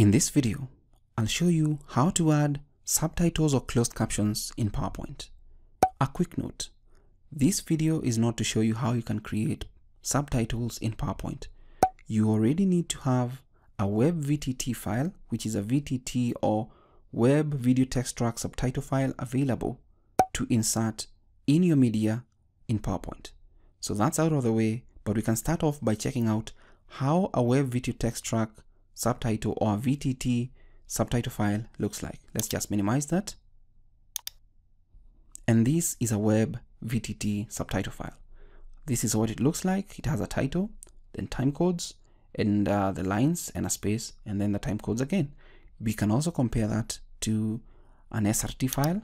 In this video, I'll show you how to add subtitles or closed captions in PowerPoint. A quick note, this video is not to show you how you can create subtitles in PowerPoint. You already need to have a WebVTT file, which is a VTT or Web Video Text Track subtitle file available to insert in your media in PowerPoint. So that's out of the way, but we can start off by checking out how a Web Video Text Track subtitle or a VTT subtitle file looks like. Let's just minimize that. And this is a Web VTT subtitle file. This is what it looks like. It has a title, then time codes, and the lines and a space, and then the time codes again. We can also compare that to an SRT file,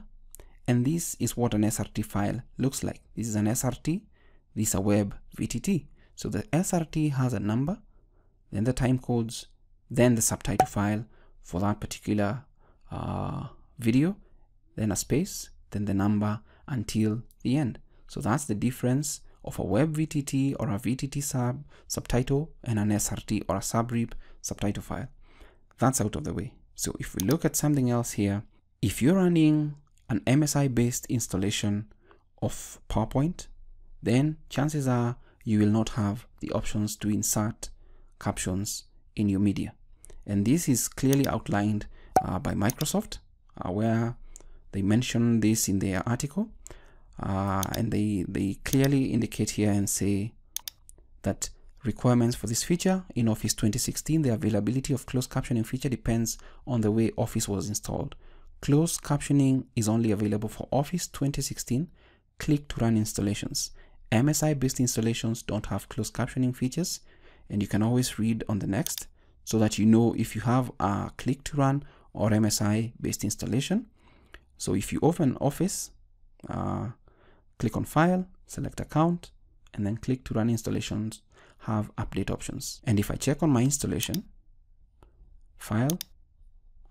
and this is what an SRT file looks like. This is an SRT, this is a Web VTT. So the SRT has a number, then the time codes, then the subtitle file for that particular video, then a space, then the number until the end. So that's the difference of a Web VTT or a VTT subtitle and an SRT or a subrip subtitle file. That's out of the way. So if we look at something else here, if you're running an MSI based installation of PowerPoint, then chances are you will not have the options to insert captions in your media. And this is clearly outlined by Microsoft, where they mention this in their article. And they clearly indicate here and say that requirements for this feature in Office 2016, the availability of closed captioning feature depends on the way Office was installed. Closed captioning is only available for Office 2016 click to run installations. MSI based installations don't have closed captioning features, and you can always read on the next so that you know if you have a click to run or MSI based installation. So if you open Office, click on File, select Account, and then click to run installations have update options. And if I check on my installation, File,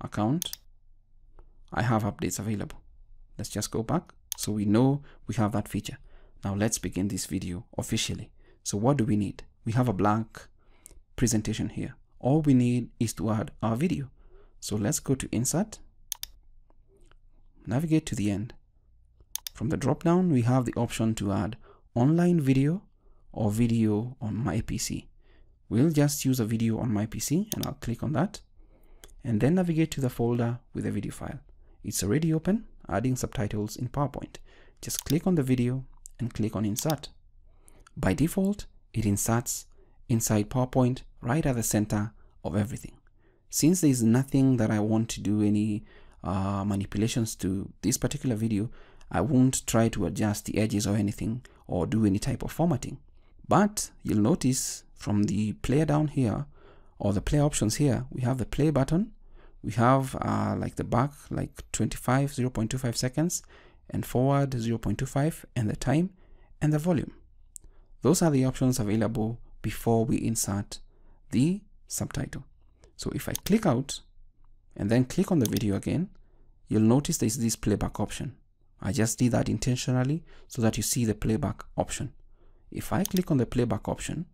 Account, I have updates available. Let's just go back so we know we have that feature. Now let's begin this video officially. So what do we need? We have a blank presentation here. All we need is to add our video. So let's go to Insert, navigate to the end. From the drop down, we have the option to add online video or video on my PC. We'll just use a video on my PC, and I'll click on that and then navigate to the folder with the video file. It's already open, adding subtitles in PowerPoint. Just click on the video and click on Insert. By default, it inserts inside PowerPoint right at the center of everything. Since there is nothing that I want to do any manipulations to this particular video, I won't try to adjust the edges or anything or do any type of formatting. But you'll notice from the player down here or the play options here, we have the play button. We have like the back, like 0.25 seconds, and forward 0.25, and the time and the volume. Those are the options available before we insert the subtitle. So if I click out and then click on the video again, you'll notice there's this playback option. I just did that intentionally so that you see the playback option. If I click on the playback option,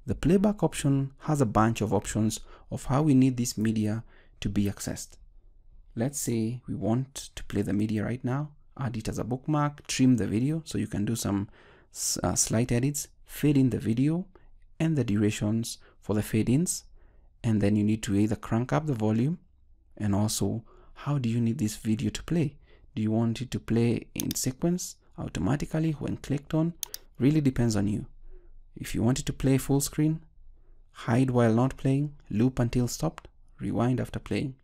the playback option has a bunch of options of how we need this media to be accessed. Let's say we want to play the media right now, add it as a bookmark, trim the video, so you can do some slight edits, fade in the video and the durations for the fade-ins, and then you need to either crank up the volume, and also how do you need this video to play? Do you want it to play in sequence automatically when clicked on? Really depends on you. If you want it to play full screen, hide while not playing, loop until stopped, rewind after playing.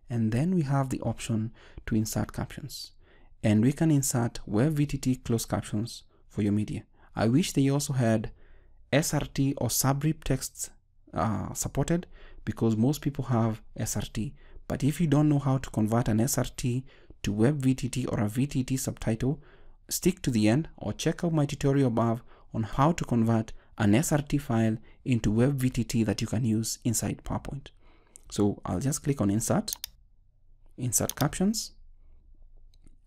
And then we have the option to insert captions. And we can insert WebVTT closed captions for your media. I wish they also had SRT or subrip texts supported, because most people have SRT. But if you don't know how to convert an SRT to WebVTT or a VTT subtitle, stick to the end or check out my tutorial above on how to convert an SRT file into WebVTT that you can use inside PowerPoint. So I'll just click on Insert, Insert Captions,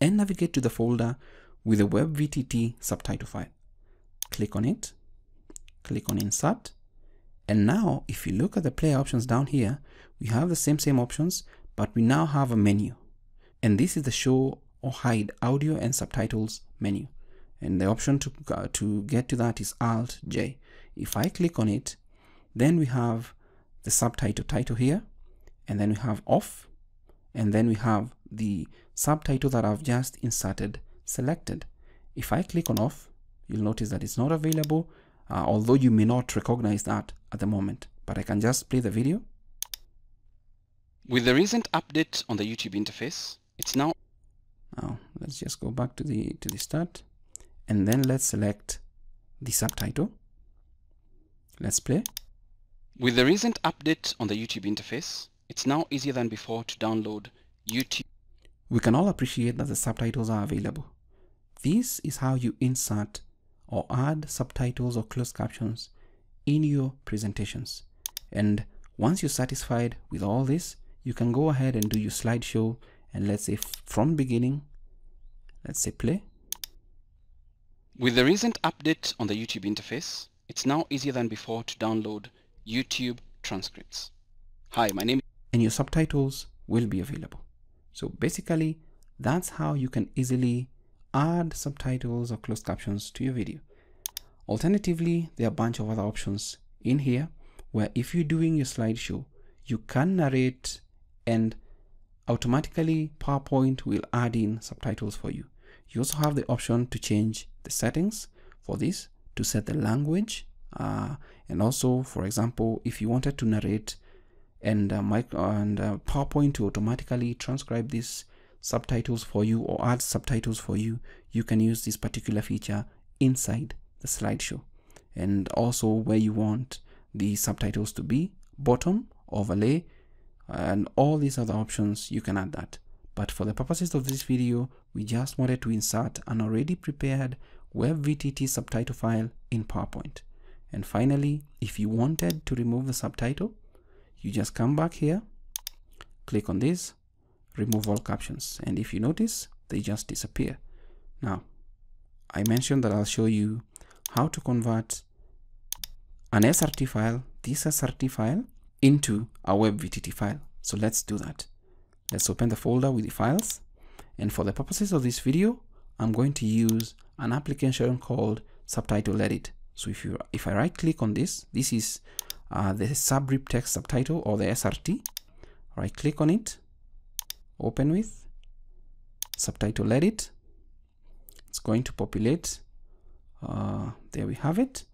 and navigate to the folder with the WebVTT subtitle file. Click on it, click on Insert, And now if you look at the player options down here, we have the same options, but we now have a menu. And this is the show or hide audio and subtitles menu. And the option to get to that is Alt J. If I click on it, then we have the subtitle title here, and then we have off, and then we have the subtitle that I've just inserted selected. If I click on off, you'll notice that it's not available, although you may not recognize that at the moment, but I can just play the video. With the recent update on the YouTube interface, it's now... Now let's just go back to the start, and then let's select the subtitle. Let's play. With the recent update on the YouTube interface, it's now easier than before to download YouTube. We can all appreciate that the subtitles are available. This is how you insert or add subtitles or closed captions in your presentations. And once you're satisfied with all this, you can go ahead and do your slideshow, and let's say from beginning, let's say play. With the recent update on the YouTube interface, it's now easier than before to download YouTube transcripts. Hi, my name is... And your subtitles will be available. So basically, that's how you can easily add subtitles or closed captions to your video. Alternatively, there are a bunch of other options in here where if you're doing your slideshow, you can narrate and automatically PowerPoint will add in subtitles for you. You also have the option to change the settings for this, to set the language, and also, for example, if you wanted to narrate and PowerPoint to automatically transcribe these subtitles for you or add subtitles for you, you can use this particular feature inside the slideshow. And also where you want the subtitles to be, bottom, overlay, and all these other options, you can add that. But for the purposes of this video, we just wanted to insert an already prepared WebVTT subtitle file in PowerPoint. And finally, if you wanted to remove the subtitle, you just come back here, click on this, remove all captions, and if you notice, they just disappear. Now, I mentioned that I'll show you how to convert an SRT file, this SRT file, into a WebVTT file. So let's do that. Let's open the folder with the files, and for the purposes of this video, I'm going to use an application called Subtitle Edit. So if I right click on this, this is the subrip text subtitle or the SRT. Right click on it, open with Subtitle Edit. It's going to populate. There we have it.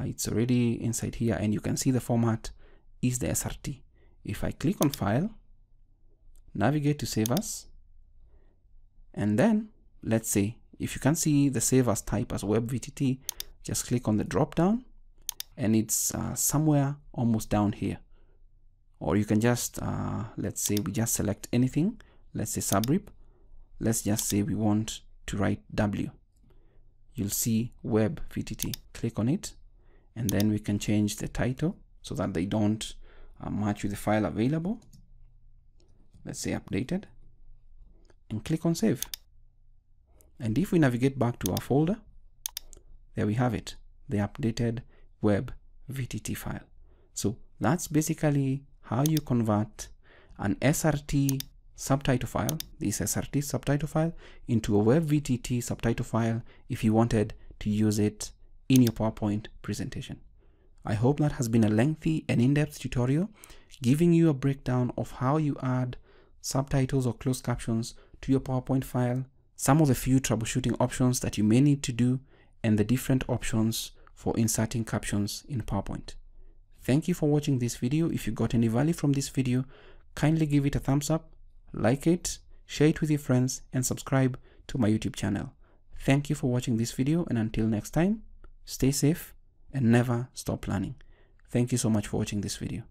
It's already inside here, and you can see the format is the SRT. If I click on File, navigate to Save As, and then let's say if you can see the Save As type as WebVTT, just click on the drop down, and it's somewhere almost down here. Or you can just let's say we just select anything. Let's say subrip. Let's just say we want to write W. You'll see WebVTT. Click on it, and then we can change the title so that they don't match with the file available. Let's say updated, and click on save. And if we navigate back to our folder, there we have it, the updated WebVTT file. So that's basically how you convert an SRT subtitle file, this SRT subtitle file, into a WebVTT subtitle file if you wanted to use it in your PowerPoint presentation. I hope that has been a lengthy and in-depth tutorial giving you a breakdown of how you add subtitles or closed captions to your PowerPoint file, some of the few troubleshooting options that you may need to do, and the different options for inserting captions in PowerPoint. Thank you for watching this video. If you got any value from this video, kindly give it a thumbs up, like it, share it with your friends, and subscribe to my YouTube channel. Thank you for watching this video, and until next time, stay safe and never stop learning. Thank you so much for watching this video.